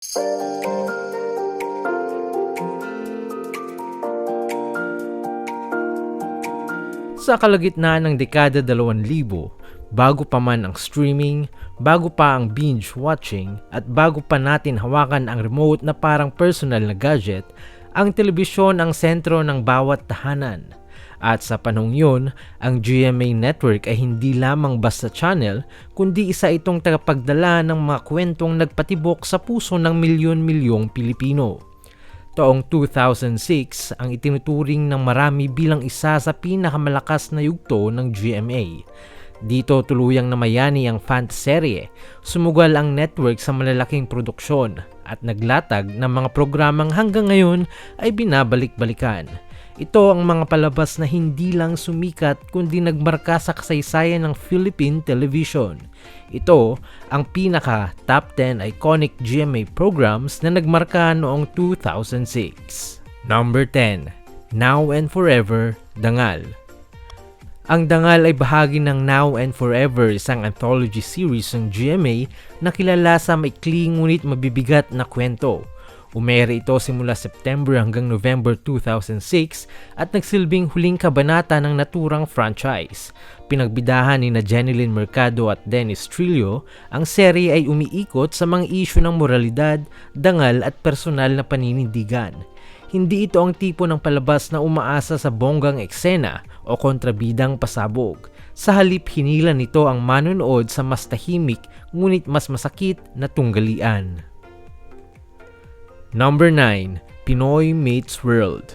Sa kalagitnaan ng dekada 2000, bago pa man ang streaming, bago pa ang binge watching, at bago pa natin hawakan ang remote na parang personal na gadget, ang telebisyon ang sentro ng bawat tahanan. At sa panahong yun, ang GMA Network ay hindi lamang basta channel, kundi isa itong tagapagdala ng mga kwentong nagpatibok sa puso ng milyon-milyong Pilipino. Taong 2006 ang itinuturing ng marami bilang isa sa pinakamalakas na yugto ng GMA. Dito tuluyang namayani ang fantaserye, sumugal ang network sa malalaking produksyon at naglatag ng mga programang hanggang ngayon ay binabalik-balikan. Ito ang mga palabas na hindi lang sumikat kundi nagmarka sa kasaysayan ng Philippine television. Ito ang pinaka top 10 iconic GMA programs na nagmarka noong 2006. Number 10. Now and Forever, Dangal. Ang Dangal ay bahagi ng Now and Forever, isang anthology series ng GMA na kilala sa maikling ngunit mabibigat na kwento. Umere ito simula September hanggang November 2006 at nagsilbing huling kabanata ng naturang franchise. Pinagbidahan ni na Jenilyn Mercado at Dennis Trillo, ang serye ay umiikot sa mga isyu ng moralidad, dangal at personal na paninindigan. Hindi ito ang tipo ng palabas na umaasa sa bonggang eksena o kontrabidang pasabog. Sa halip, hinila nito ang manonood sa mas tahimik ngunit mas masakit na tunggalian. Number 9. Pinoy Meets World.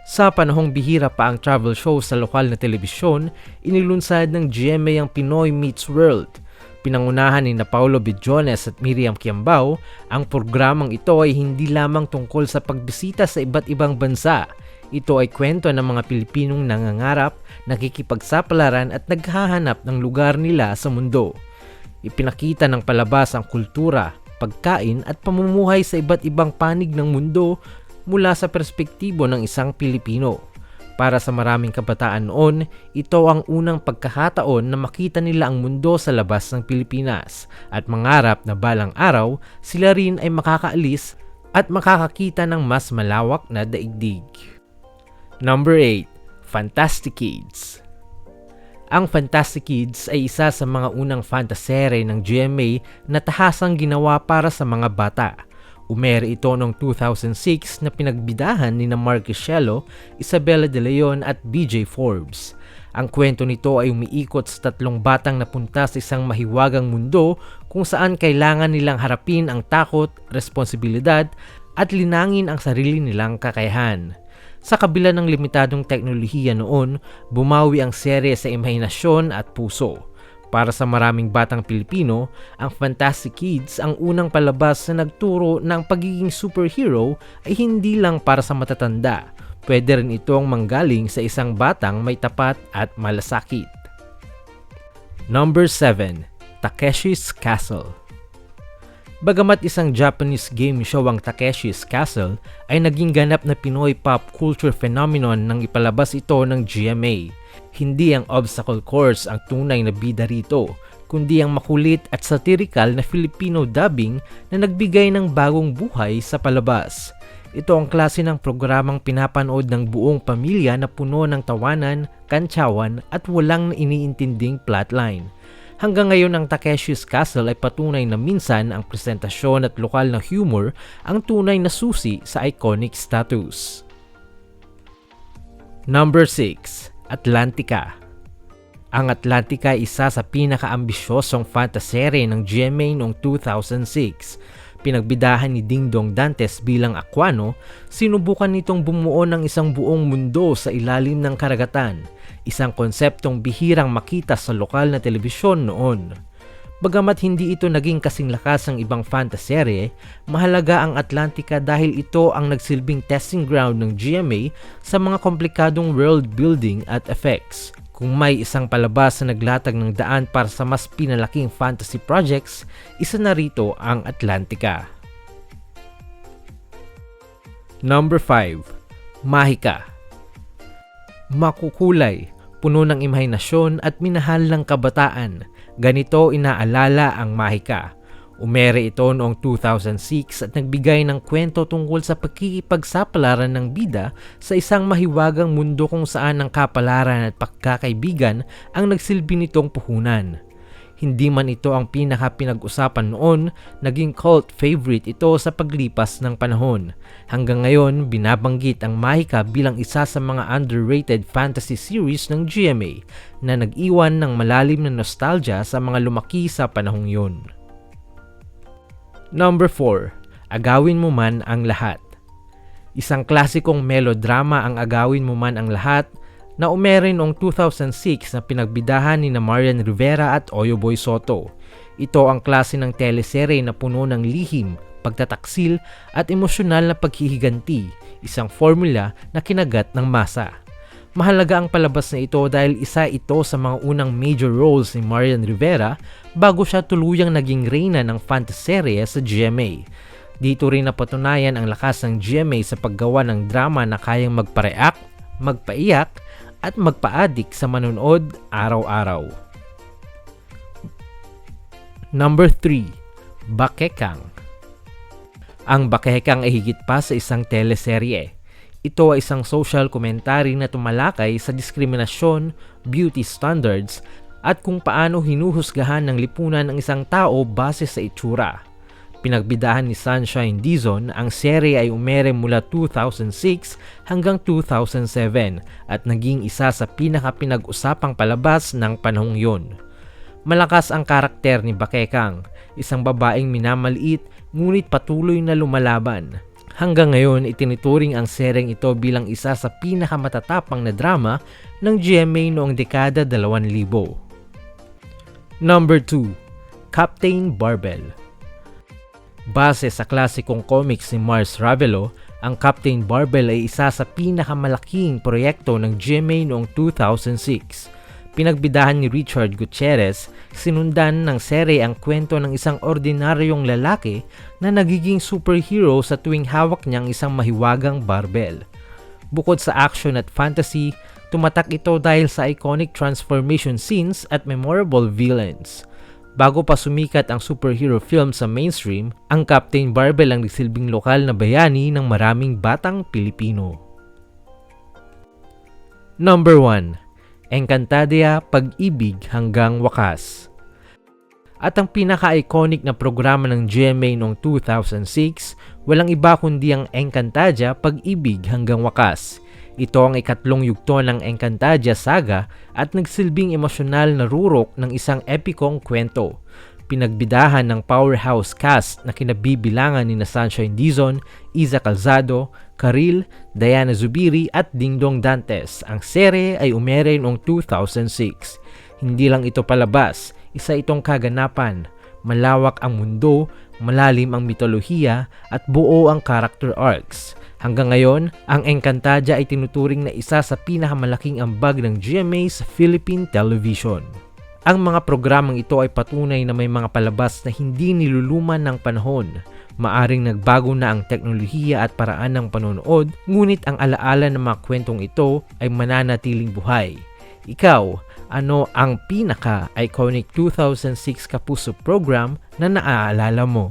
Sa panahong bihira pa ang travel show sa lokal na telebisyon, inilunsad ng GMA ang Pinoy Meets World. Pinangunahan ni Paulo Bidjones at Miriam Kiambao, ang programang ito ay hindi lamang tungkol sa pagbisita sa iba't ibang bansa. Ito ay kwento ng mga Pilipinong nangangarap, nakikipagsapalaran at naghahanap ng lugar nila sa mundo. Ipinakita ng palabas ang kultura, pagkain at pamumuhay sa iba't ibang panig ng mundo mula sa perspektibo ng isang Pilipino. Para sa maraming kabataan noon, ito ang unang pagkakataon na makita nila ang mundo sa labas ng Pilipinas at mangarap na balang araw sila rin ay makakaalis at makakakita ng mas malawak na daigdig. Number 8. Fantastic Kids. Ang Fantastic Kids ay isa sa mga unang fantaserye ng GMA na tahasang ginawa para sa mga bata. Umere ito noong 2006 na pinagbidahan ni na Mark Isiello, Isabella De Leon at BJ Forbes. Ang kwento nito ay umiikot sa tatlong batang napunta sa isang mahiwagang mundo kung saan kailangan nilang harapin ang takot, responsibilidad at linangin ang sarili nilang kakayahan. Sa kabila ng limitadong teknolohiya noon, bumawi ang serye sa imahinasyon at puso. Para sa maraming batang Pilipino, ang Fantastic Kids ang unang palabas na nagturo na ang pagiging superhero ay hindi lang para sa matatanda. Pwede rin itong manggaling sa isang batang may tapat at malasakit. Number 7. Takeshi's Castle. Bagamat isang Japanese game show ang Takeshi's Castle, ay naging ganap na Pinoy pop culture phenomenon nang ipalabas ito ng GMA. Hindi ang obstacle course ang tunay na bida rito, kundi ang makulit at satirical na Filipino dubbing na nagbigay ng bagong buhay sa palabas. Ito ang klase ng programang pinapanood ng buong pamilya na puno ng tawanan, kantsawan at walang iniintinding plotline. Hanggang ngayon ang Takeshi's Castle ay patunay na minsan ang presentasyon at lokal na humor ang tunay na susi sa iconic status. Number 6. Atlantica. Ang Atlantica ay isa sa pinakaambisyosong fantaserye ng GMA noong 2006. Pinagbidahan ni Dingdong Dantes bilang Aquano, sinubukan nitong bumuo ng isang buong mundo sa ilalim ng karagatan. Isang konseptong bihirang makita sa lokal na telebisyon noon. Bagamat hindi ito naging kasing lakas ng ibang fantaserye, mahalaga ang Atlantica dahil ito ang nagsilbing testing ground ng GMA sa mga komplikadong world building at effects. Kung may isang palabas na naglatag ng daan para sa mas pinalaking fantasy projects, isa na rito ang Atlantica. Number 5. Mahika. Makukulay, puno ng imahinasyon at minahal ng kabataan. Ganito inaalala ang Mahika. Umere ito noong 2006 at nagbigay ng kwento tungkol sa pagkikipagsapalaran ng bida sa isang mahiwagang mundo kung saan ang kapalaran at pagkakaibigan ang nagsilbi nitong puhunan. Hindi man ito ang pinaka-pinag-usapan noon, naging cult favorite ito sa paglipas ng panahon. Hanggang ngayon, binabanggit ang Mahika bilang isa sa mga underrated fantasy series ng GMA na nag-iwan ng malalim na nostalgia sa mga lumaki sa panahong yun. Number 4. Agawin Mo Man Ang Lahat. Isang klasikong melodrama ang Agawin Mo Man Ang Lahat na umere noong 2006 na pinagbidahan ni Marian Rivera at Oyoboy Soto. Ito ang klase ng teleserye na puno ng lihim, pagtataksil at emosyonal na paghihiganti, isang formula na kinagat ng masa. Mahalaga ang palabas na ito dahil isa ito sa mga unang major roles ni Marian Rivera bago siya tuluyang naging reyna ng fantaserye sa GMA. Dito rin napatunayan ang lakas ng GMA sa paggawa ng drama na kayang magpa-react, magpaiyak at magpa-addict sa manonood araw-araw. Number 3. Bakekang. Ang Bakekang ay higit pa sa isang teleserye. Ito ay isang social commentary na tumalakay sa diskriminasyon, beauty standards, at kung paano hinuhusgahan ng lipunan ang isang tao base sa itsura. Pinagbidahan ni Sunshine Dizon, ang serye ay umere mula 2006 hanggang 2007 at naging isa sa pinaka-pinag-usapang palabas ng panahong yon. Malakas ang karakter ni Bakekang, isang babaeng minamaliit ngunit patuloy na lumalaban. Hanggang ngayon, itinuturing ang seryeng ito bilang isa sa pinakamatatapang na drama ng GMA noong dekada 2000. Number 2. Captain Barbell. Base sa klasikong comics ni Mars Ravelo, ang Captain Barbell ay isa sa pinakamalaking proyekto ng GMA noong 2006. Pinagbidahan ni Richard Gutierrez, sinundan ng serye ang kwento ng isang ordinaryong lalaki na nagiging superhero sa tuwing hawak niyang isang mahiwagang barbell. Bukod sa action at fantasy, tumatak ito dahil sa iconic transformation scenes at memorable villains. Bago pa sumikat ang superhero film sa mainstream, ang Captain Barbell ang nagsilbing lokal na bayani ng maraming batang Pilipino. Number 1. Encantadia, Pag-ibig hanggang wakas. At ang pinaka-iconic na programa ng GMA noong 2006, walang iba kundi ang Encantadia, Pag-ibig hanggang wakas. Ito ang ikatlong yugto ng Encantadia saga at nagsilbing emosyonal na rurok ng isang epikong kwento. Pinagbidahan ng powerhouse cast na kinabibilangan ni Sunshine Dizon, Iza Calzado, Karil, Diana Zubiri at Dingdong Dantes. Ang serye ay umere noong 2006. Hindi lang ito palabas, isa itong kaganapan. Malawak ang mundo, malalim ang mitolohiya at buo ang character arcs. Hanggang ngayon, ang Encantadia ay tinuturing na isa sa pinakamalaking ambag ng GMA sa Philippine television. Ang mga programang ito ay patunay na may mga palabas na hindi niluluman ng panahon. Maaring nagbago na ang teknolohiya at paraan ng panonood, ngunit ang alaala ng mga kwentong ito ay mananatiling buhay. Ikaw, ano ang pinaka-iconic 2006 Kapuso program na naaalala mo?